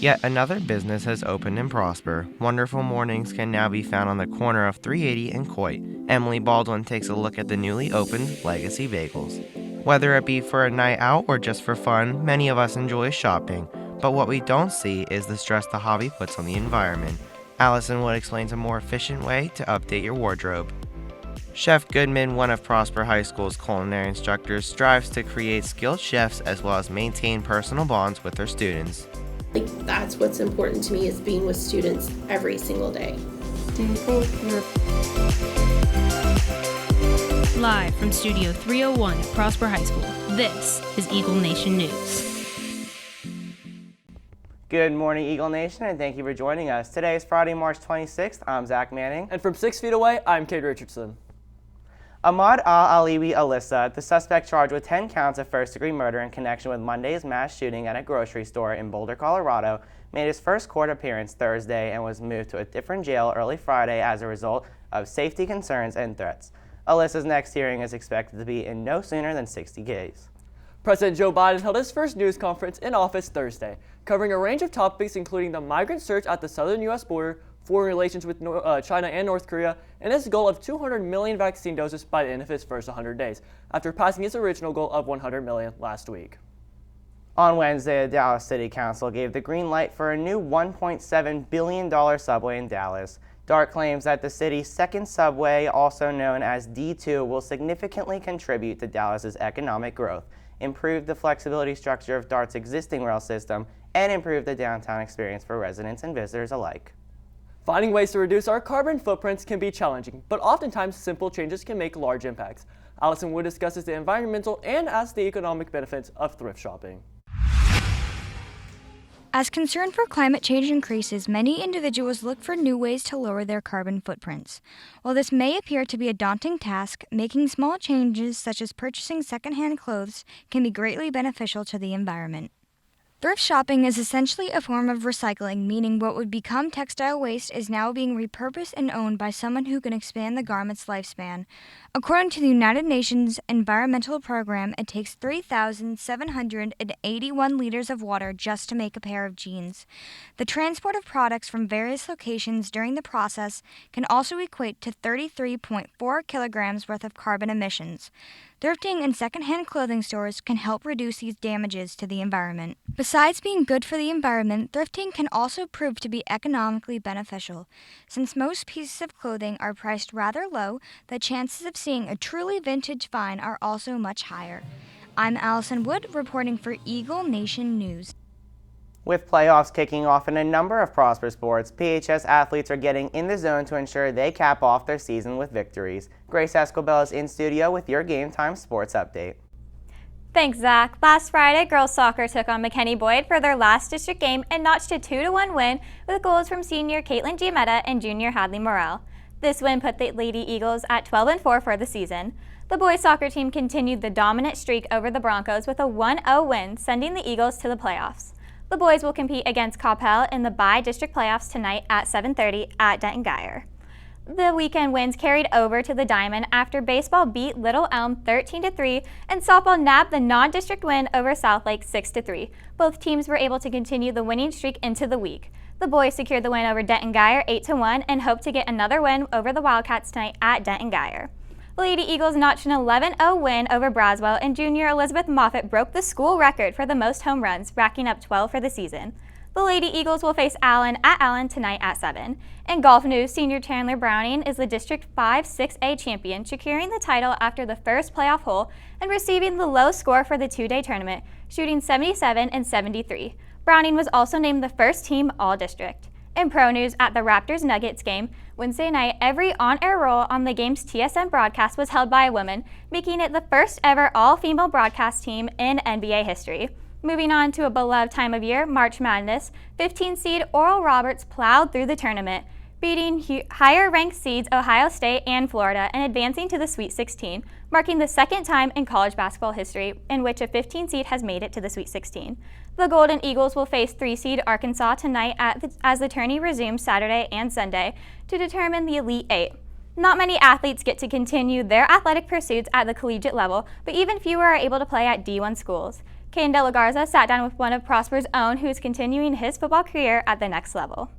Yet another business has opened in Prosper. Wonderful mornings can now be found on the corner of 380 and Coit. Emily Baldwin takes a look at the newly opened Legacy Bagels. Whether it be for a night out or just for fun, many of us enjoy shopping, but what we don't see is the stress the hobby puts on the environment. Allison Wood explains a more efficient way to update your wardrobe. Chef Goodman, one of Prosper High School's culinary instructors, strives to create skilled chefs as well as maintain personal bonds with her students. That's what's important to me, is being with students every single day. Do you think you're... Live from Studio 301 at Prosper High School, this is Eagle Nation News. Good morning, Eagle Nation, and thank you for joining us. Today is Friday, March 26th. I'm Zach Manning. And from 6 feet away, I'm Cade Richardson. Ahmad Al-Aliwi Alyssa, the suspect charged with 10 counts of first-degree murder in connection with Monday's mass shooting at a grocery store in Boulder, Colorado, made his first court appearance Thursday and was moved to a different jail early Friday as a result of safety concerns and threats. Alyssa's next hearing is expected to be in no sooner than 60 days. President Joe Biden held his first news conference in office Thursday, covering a range of topics including the migrant surge at the southern U.S. border, foreign relations with China and North Korea, and his goal of 200 million vaccine doses by the end of his first 100 days, after passing his original goal of 100 million last week. On Wednesday, the Dallas City Council gave the green light for a new $1.7 billion subway in Dallas. DART claims that the city's second subway, also known as D2, will significantly contribute to Dallas's economic growth, improve the flexibility structure of DART's existing rail system, and improve the downtown experience for residents and visitors alike. Finding ways to reduce our carbon footprints can be challenging, but oftentimes simple changes can make large impacts. Allison Wood discusses the environmental and the economic benefits of thrift shopping. As concern for climate change increases, many individuals look for new ways to lower their carbon footprints. While this may appear to be a daunting task, making small changes such as purchasing secondhand clothes can be greatly beneficial to the environment. Thrift shopping is essentially a form of recycling, meaning what would become textile waste is now being repurposed and owned by someone who can expand the garment's lifespan. According to the United Nations Environmental Program, it takes 3,781 liters of water just to make a pair of jeans. The transport of products from various locations during the process can also equate to 33.4 kilograms worth of carbon emissions. Thrifting and secondhand clothing stores can help reduce these damages to the environment. Besides being good for the environment, thrifting can also prove to be economically beneficial. Since most pieces of clothing are priced rather low, the chances of seeing a truly vintage find are also much higher. I'm Allison Wood, reporting for Eagle Nation News. With playoffs kicking off in a number of Prosper sports, PHS athletes are getting in the zone to ensure they cap off their season with victories. Grace Escobar is in studio with your Game Time Sports Update. Thanks, Zach. Last Friday, girls soccer took on McKinney Boyd for their last district game and notched a 2-1 win with goals from senior Caitlin Giametta and junior Hadley Morrell. This win put the Lady Eagles at 12-4 for the season. The boys soccer team continued the dominant streak over the Broncos with a 1-0 win, sending the Eagles to the playoffs. The boys will compete against Coppell in the bi-district playoffs tonight at 7:30 at Denton Guyer. The weekend wins carried over to the Diamond after baseball beat Little Elm 13-3 and softball nabbed the non-district win over Southlake 6-3. Both teams were able to continue the winning streak into the week. The boys secured the win over Denton Guyer 8-1 and hope to get another win over the Wildcats tonight at Denton Guyer. The Lady Eagles notched an 11-0 win over Braswell, and junior Elizabeth Moffett broke the school record for the most home runs, racking up 12 for the season. The Lady Eagles will face Allen at Allen tonight at 7. In golf news, senior Chandler Browning is the District 5 6A champion, securing the title after the first playoff hole and receiving the low score for the two-day tournament, shooting 77 and 73. Browning was also named the first team All-District. In pro news, at the Raptors-Nuggets game, Wednesday night, every on-air role on the game's TSN broadcast was held by a woman, making it the first ever all-female broadcast team in NBA history. Moving on to a beloved time of year, March Madness, 15-seed Oral Roberts plowed through the tournament, beating higher-ranked seeds Ohio State and Florida and advancing to the Sweet 16, marking the second time in college basketball history in which a 15-seed has made it to the Sweet 16. The Golden Eagles will face 3-seed Arkansas tonight as the tourney resumes Saturday and Sunday to determine the Elite Eight. Not many athletes get to continue their athletic pursuits at the collegiate level, but even fewer are able to play at D1 schools. Caden De La Garza sat down with one of Prosper's own who is continuing his football career at the next level.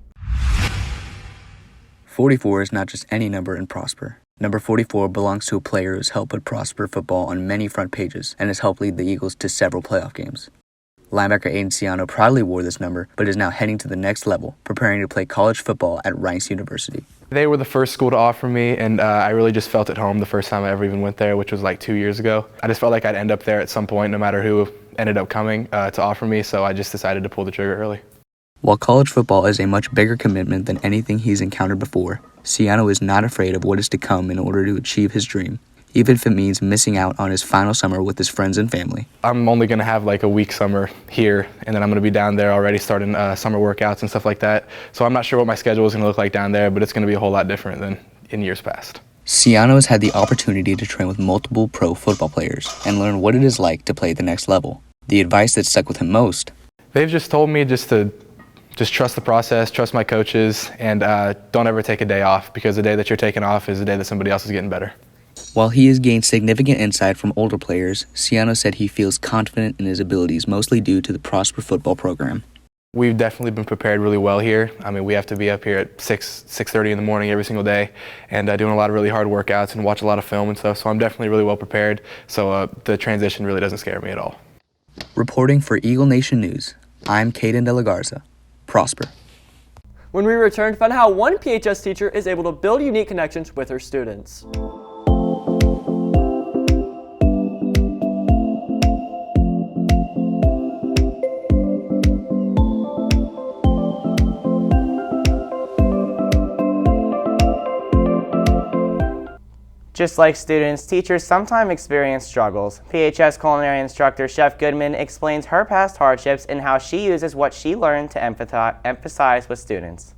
44 is not just any number in Prosper. Number 44 belongs to a player who's helped put Prosper football on many front pages and has helped lead the Eagles to several playoff games. Linebacker Aiden Ciano proudly wore this number, but is now heading to the next level, preparing to play college football at Rice University. They were the first school to offer me, and I really just felt at home the first time I ever even went there, which was like 2 years ago. I just felt like I'd end up there at some point, no matter who ended up coming to offer me, so I just decided to pull the trigger early. While college football is a much bigger commitment than anything he's encountered before, Ciano is not afraid of what is to come in order to achieve his dream, even if it means missing out on his final summer with his friends and family. I'm only going to have like a week summer here, and then I'm going to be down there already starting summer workouts and stuff like that. So I'm not sure what my schedule is going to look like down there, but it's going to be a whole lot different than in years past. Ciano has had the opportunity to train with multiple pro football players and learn what it is like to play at the next level. The advice that stuck with him most: they've just told me to trust the process, trust my coaches, and don't ever take a day off, because the day that you're taking off is the day that somebody else is getting better. While he has gained significant insight from older players, Ciano said he feels confident in his abilities, mostly due to the Prosper football program. We've definitely been prepared really well here. I mean, we have to be up here at 6:30 in the morning every single day, and doing a lot of really hard workouts and watch a lot of film and stuff, so I'm definitely really well prepared, so the transition really doesn't scare me at all. Reporting for Eagle Nation News, I'm Caden De La Garza. Prosper. When we return, find out how one PHS teacher is able to build unique connections with her students. Just like students, teachers sometimes experience struggles. PHS culinary instructor Chef Goodman explains her past hardships and how she uses what she learned to emphasize with students.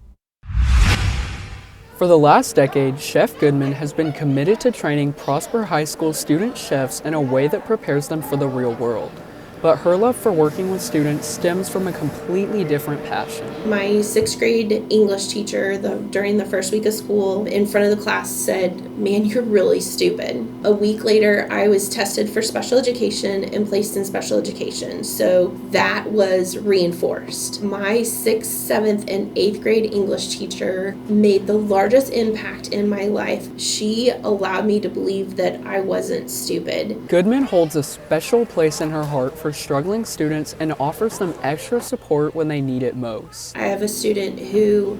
For the last decade, Chef Goodman has been committed to training Prosper High School student chefs in a way that prepares them for the real world. But her love for working with students stems from a completely different passion. My sixth grade English teacher, during the first week of school, in front of the class said, "Man, you're really stupid." A week later, I was tested for special education and placed in special education, so that was reinforced. My 6th, 7th, and 8th grade English teacher made the largest impact in my life. She allowed me to believe that I wasn't stupid. Goodman holds a special place in her heart for struggling students and offers them extra support when they need it most. I have a student who,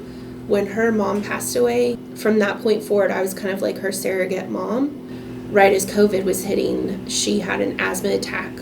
when her mom passed away, from that point forward, I was kind of like her surrogate mom. Right as COVID was hitting, she had an asthma attack,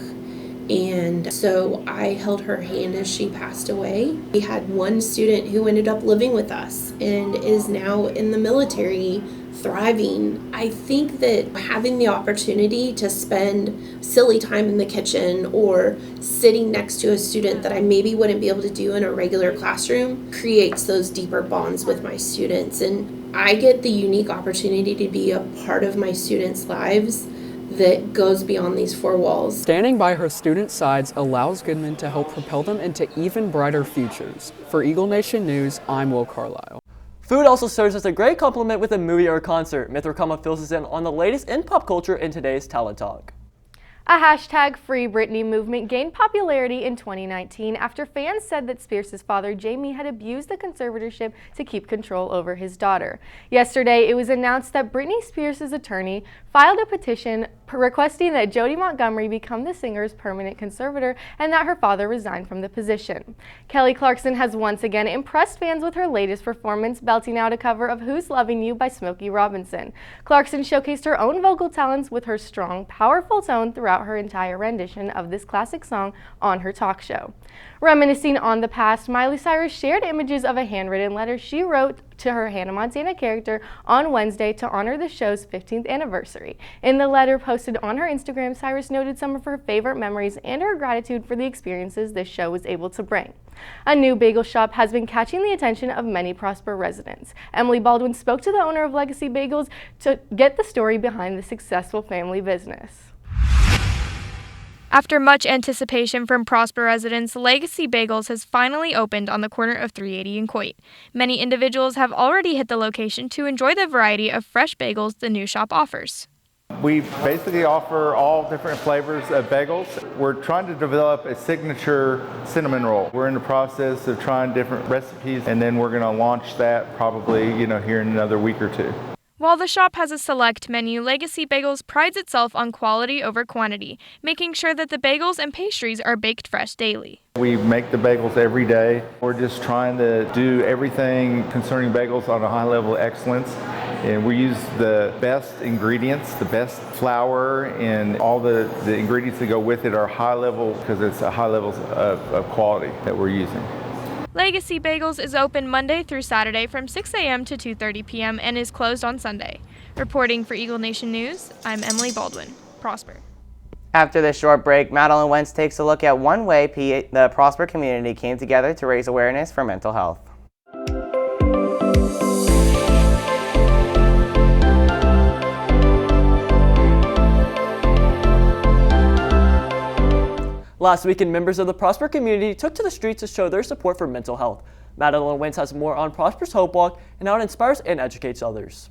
and so I held her hand as she passed away. We had one student who ended up living with us and is now in the military, thriving. I think that having the opportunity to spend silly time in the kitchen or sitting next to a student that I maybe wouldn't be able to do in a regular classroom creates those deeper bonds with my students, and I get the unique opportunity to be a part of my students' lives that goes beyond these four walls. Standing by her students' sides allows Goodman to help propel them into even brighter futures. For Eagle Nation News, I'm Will Carlisle. Food also serves as a great complement with a movie or concert. Myth or Comma fills us in on the latest in pop culture in today's Talent Talk. A hashtag Free Britney movement gained popularity in 2019 after fans said that Spears' father, Jamie, had abused the conservatorship to keep control over his daughter. Yesterday, it was announced that Britney Spears' attorney filed a petition requesting that Jody Montgomery become the singer's permanent conservator and that her father resign from the position. Kelly Clarkson has once again impressed fans with her latest performance, belting out a cover of Who's Loving You by Smokey Robinson. Clarkson showcased her own vocal talents with her strong, powerful tone throughout her entire rendition of this classic song on her talk show. Reminiscing on the past, Miley Cyrus shared images of a handwritten letter she wrote to her Hannah Montana character on Wednesday to honor the show's 15th anniversary. In the letter posted on her Instagram, Cyrus noted some of her favorite memories and her gratitude for the experiences this show was able to bring. A new bagel shop has been catching the attention of many Prosper residents. Emily Baldwin spoke to the owner of Legacy Bagels to get the story behind the successful family business. After much anticipation from Prosper residents, Legacy Bagels has finally opened on the corner of 380 and Coit. Many individuals have already hit the location to enjoy the variety of fresh bagels the new shop offers. We basically offer all different flavors of bagels. We're trying to develop a signature cinnamon roll. We're in the process of trying different recipes, and then we're going to launch that probably, here in another week or two. While the shop has a select menu, Legacy Bagels prides itself on quality over quantity, making sure that the bagels and pastries are baked fresh daily. We make the bagels every day. We're just trying to do everything concerning bagels on a high level of excellence. And we use the best ingredients, the best flour, and all the ingredients that go with it are high level because it's a high levels of quality that we're using. Legacy Bagels is open Monday through Saturday from 6 a.m. to 2:30 p.m. and is closed on Sunday. Reporting for Eagle Nation News, I'm Emily Baldwin. Prosper. After this short break, Madeline Wentz takes a look at one way the Prosper community came together to raise awareness for mental health. Last weekend, members of the Prosper community took to the streets to show their support for mental health. Madeline Wentz has more on Prosper's Hope Walk and how it inspires and educates others.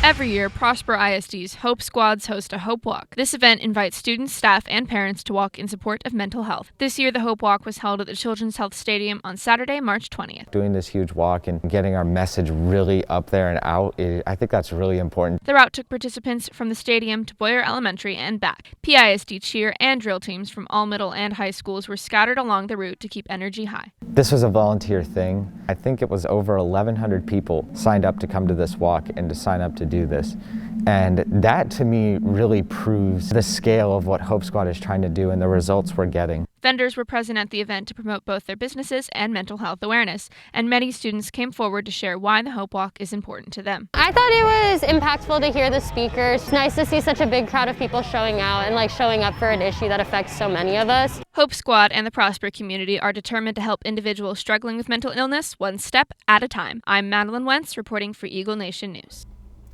Every year, Prosper ISD's Hope Squads host a Hope Walk. This event invites students, staff, and parents to walk in support of mental health. This year, the Hope Walk was held at the Children's Health Stadium on Saturday, March 20th. Doing this huge walk and getting our message really up there and out, I think that's really important. The route took participants from the stadium to Boyer Elementary and back. PISD cheer and drill teams from all middle and high schools were scattered along the route to keep energy high. This was a volunteer thing. I think it was over 1,100 people signed up to come to this walk and to sign up to do this. And that to me really proves the scale of what Hope Squad is trying to do and the results we're getting. Vendors were present at the event to promote both their businesses and mental health awareness, and many students came forward to share why the Hope Walk is important to them. I thought it was impactful to hear the speakers. It's nice to see such a big crowd of people showing out and showing up for an issue that affects so many of us. Hope Squad and the Prosper community are determined to help individuals struggling with mental illness one step at a time. I'm Madeline Wentz reporting for Eagle Nation News.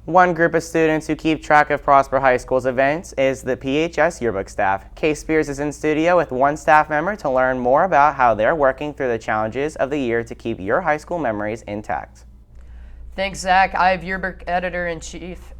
One group of students who keep track of Prosper High School's events is the PHS Yearbook staff. Kay Spears is in studio with one staff member to learn more about how they're working through the challenges of the year to keep your high school memories intact. Thanks, Zach. I have Yearbook Editor-in-Chief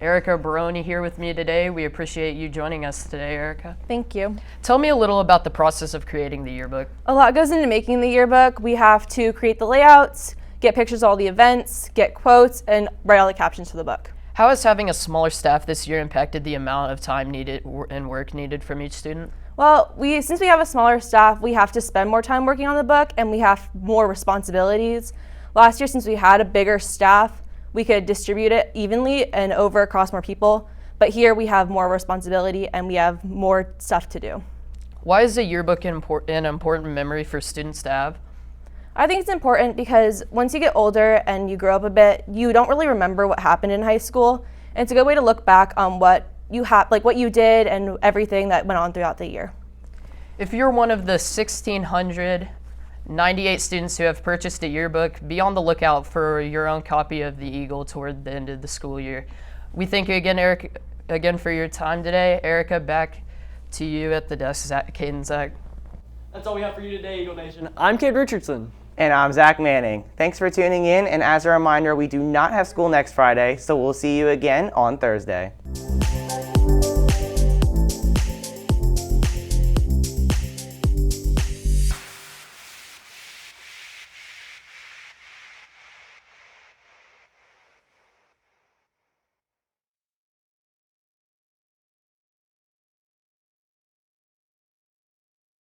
Erica Baroni here with me today. We appreciate you joining us today, Erica. Thank you. Tell me a little about the process of creating the yearbook. A lot goes into making the yearbook. We have to create the layouts, get pictures of all the events, get quotes, and write all the captions for the book. How has having a smaller staff this year impacted the amount of time needed and work needed from each student? Well, since we have a smaller staff, we have to spend more time working on the book and we have more responsibilities. Last year, since we had a bigger staff, we could distribute it evenly and across more people. But here we have more responsibility and we have more stuff to do. Why is a yearbook an important memory for students to have? I think it's important because once you get older and you grow up a bit, you don't really remember what happened in high school. And it's a good way to look back on what you did and everything that went on throughout the year. If you're one of the 1,698 students who have purchased a yearbook, be on the lookout for your own copy of the Eagle toward the end of the school year. We thank you again, Eric, for your time today. Erica, back to you at the desk, Kate and Zach. That's all we have for you today, Eagle Nation. I'm Kate Richardson. And I'm Zach Manning. Thanks for tuning in, and as a reminder, we do not have school next Friday, so we'll see you again on Thursday.